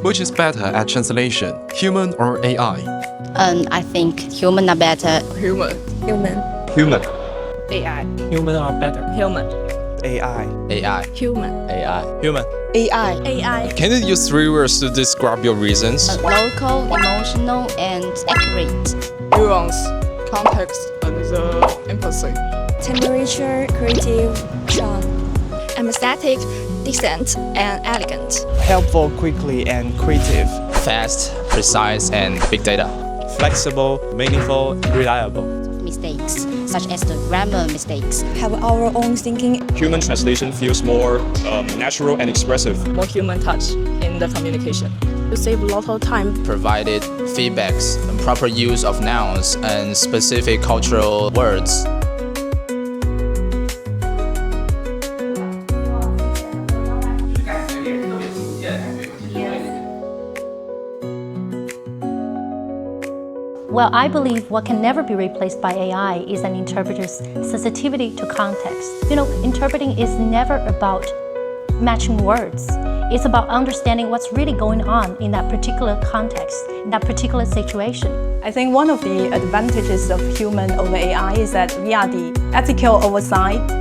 Which is better at translation, human or AI? I think human are better. Human. AI. Human are better. Human. AI. AI. Human. AI. Human. AI. AI. Can you use 3 words to describe your reasons? Local, emotional, and accurate. Nuance, context, and the empathy. Temperature, creative, charm. Aesthetic, decent, and elegant. Helpful, quickly, and creative. Fast, precise, and big data. Flexible, meaningful, reliable. Mistakes, such as the grammar mistakes. Have our own thinking. Human translation feels more natural and expressive. More human touch in the communication. To save a lot of time. Provided feedbacks and proper use of nouns and specific cultural words. Well, I believe what can never be replaced by AI is an interpreter's sensitivity to context. Interpreting is never about matching words. It's about understanding what's really going on in that particular context, in that particular situation. I think one of the advantages of human over AI is that we are the ethical oversight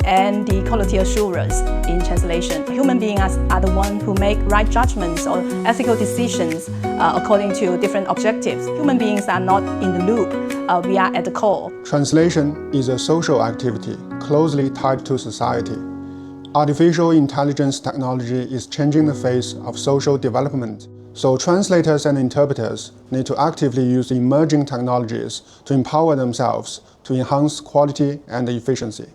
and the quality assurance in translation. Human beings are the ones who make right judgments or ethical decisions according to different objectives. Human beings are not in the loop. We are at the core. Translation is a social activity closely tied to society. Artificial intelligence technology is changing the face of social development. So translators and interpreters need to actively use emerging technologies to empower themselves to enhance quality and efficiency.